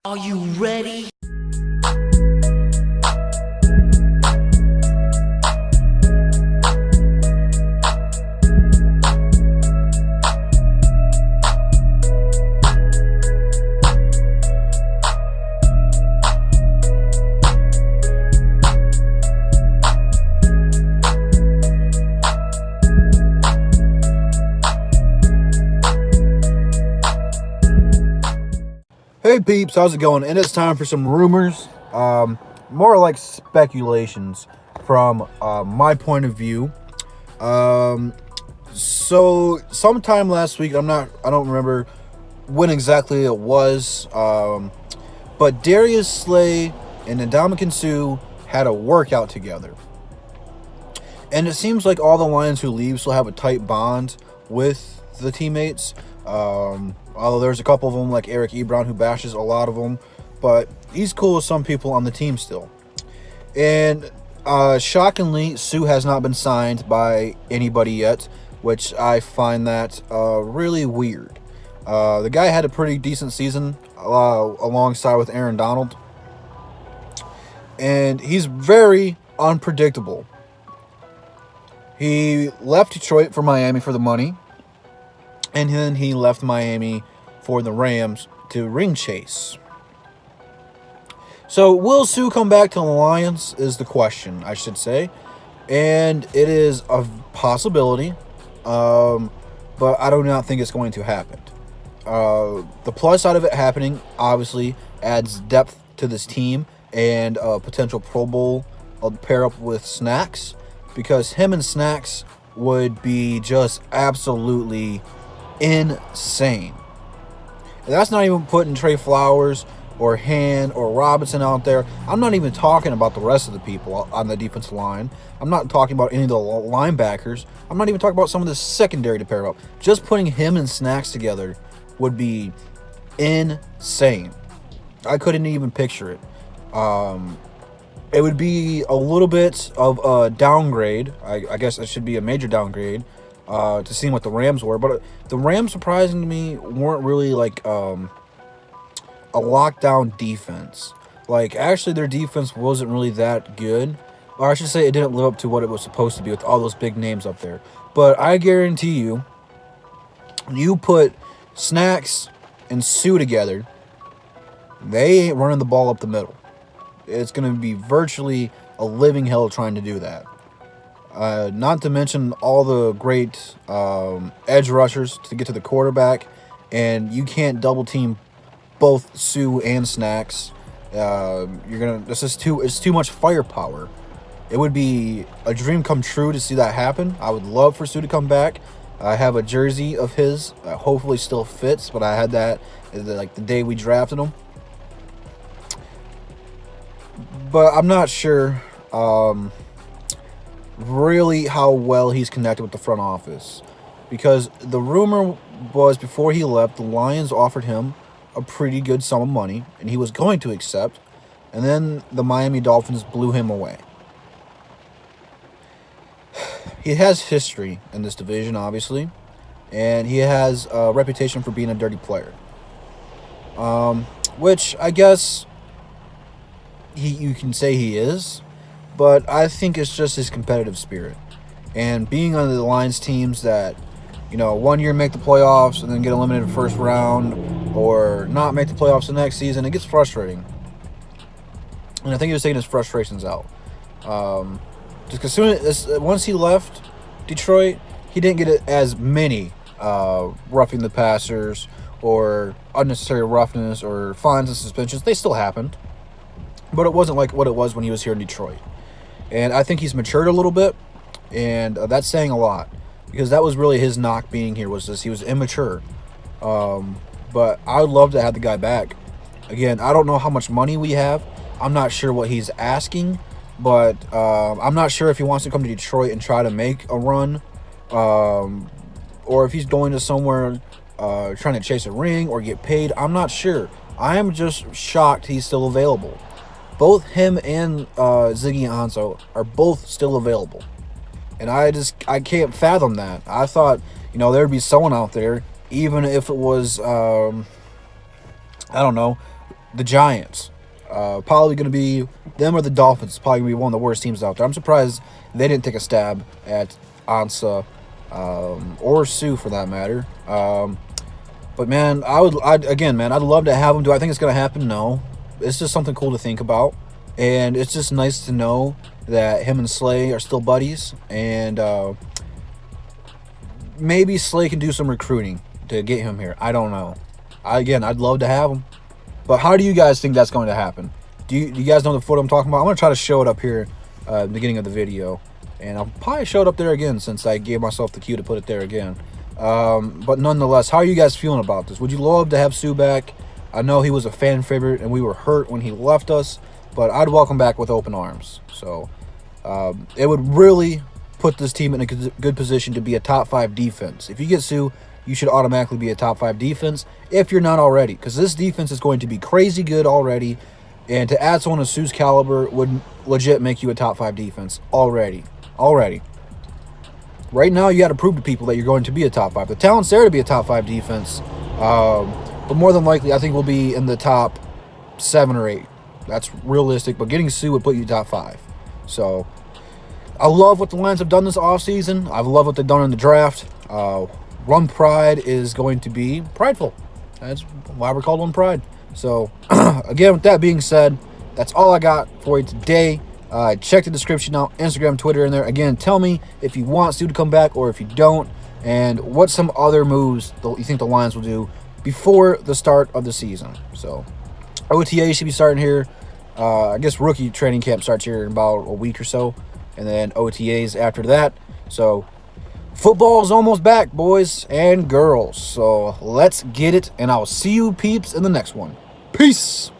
Are you ready? Hey peeps, how's it going? And it's time for some rumors, more like speculations from my point of view. So sometime last week, I don't remember when exactly it was, but Darius Slay and Ndamukong Suh had a workout together. And it seems like all the Lions who leave still have a tight bond with the teammates. Although there's a couple of them like Eric Ebron who bashes a lot of them, but he's cool with some people on the team still. And shockingly, Suh has not been signed by anybody yet, which I find that really weird. The guy had a pretty decent season alongside with Aaron Donald, and he's very unpredictable. He left Detroit for Miami for the money, and then he left Miami for the Rams to ring chase. So will Suh come back to the Lions is the question, I should say. And it is a possibility, but I do not think it's going to happen. The plus side of it happening, obviously, adds depth to this team and a potential Pro Bowl pair up with Snacks, because him and Snacks would be just absolutely insane. And that's not even putting Trey Flowers or Hand or Robinson out there. I'm not even talking about the rest of the people on the defensive line. I'm not talking about any of the linebackers. I'm not even talking about some of the secondary to pair up. Just putting him and Snacks together would be insane. I couldn't even picture it. It would be a little bit of a downgrade. I guess it should be a major downgrade to seeing what the Rams were. But the Rams, surprising to me, weren't really like a lockdown defense. Like, actually, their defense wasn't really that good. Or I should say it didn't live up to what it was supposed to be with all those big names up there. But I guarantee you, you put Snacks and Suh together, they ain't running the ball up the middle. It's going to be virtually a living hell trying to do that. Not to mention all the great edge rushers to get to the quarterback, and you can't double team both Suh and Snacks. It's too much firepower. It would be a dream come true to see that happen. I would love for Suh to come back. I have a jersey of his that hopefully still fits, but I had that like the day we drafted him. But I'm not sure really how well he's connected with the front office, because the rumor was before he left, the Lions offered him a pretty good sum of money, and he was going to accept, and then the Miami Dolphins blew him away. He has history in this division, obviously, and he has a reputation for being a dirty player, which I guess you can say he is, but I think it's just his competitive spirit. And being on the Lions teams that, 1 year make the playoffs and then get eliminated first round, or not make the playoffs the next season, it gets frustrating. And I think he was taking his frustrations out. Just because once he left Detroit, he didn't get as many roughing the passers or unnecessary roughness or fines and suspensions. They still happened, but it wasn't like what it was when he was here in Detroit. And I think he's matured a little bit, and that's saying a lot, because that was really his knock being here, was this: he was immature. But I would love to have the guy back. Again, I don't know how much money we have. I'm not sure what he's asking, but I'm not sure if he wants to come to Detroit and try to make a run, or if he's going to somewhere trying to chase a ring or get paid. I'm not sure. I am just shocked he's still available. Both him and Ziggy Ansah are both still available. And I can't fathom that. I thought, there'd be someone out there, even if it was, I don't know, the Giants. Probably going to be them or the Dolphins. Probably going to be one of the worst teams out there. I'm surprised they didn't take a stab at Ansah or Suh for that matter. But man, I'd love to have them. Do I think it's going to happen? No. It's just something cool to think about, and it's just nice to know that him and Slay are still buddies, and maybe Slay can do some recruiting to get him here. I don't know. I'd love to have him. But how do you guys think that's going to happen? Do you guys know the photo I'm talking about? I'm going to try to show it up here at the beginning of the video. And I'll probably show it up there again since I gave myself the cue to put it there again. But nonetheless, how are you guys feeling about this? Would you love to have Suh back? I know he was a fan favorite and we were hurt when he left us. But I'd welcome back with open arms. So it would really put this team in a good position to be a top 5 defense. If you get Suh, you should automatically be a top 5 defense if you're not already, because this defense is going to be crazy good already, and to add someone of Suh's caliber would legit make you a top 5 defense already. Right now, you got to prove to people that you're going to be a top 5. The talent's there to be a top 5 defense, but more than likely, I think we'll be in the top 7 or 8. That's realistic, but getting Suh would put you top 5. So I love what the Lions have done this offseason. I love what they've done in the draft. One Pride is going to be prideful. That's why we're called One Pride. So, again, with that being said, that's all I got for you today. Check the description out, Instagram, Twitter in there. Again, tell me if you want Suh to come back or if you don't, and what some other moves you think the Lions will do before the start of the season. So, OTA should be starting here. I guess rookie training camp starts here in about a week or so, and then OTAs after that. So, football is almost back, boys and girls. So let's get it, and I'll see you peeps in the next one. Peace.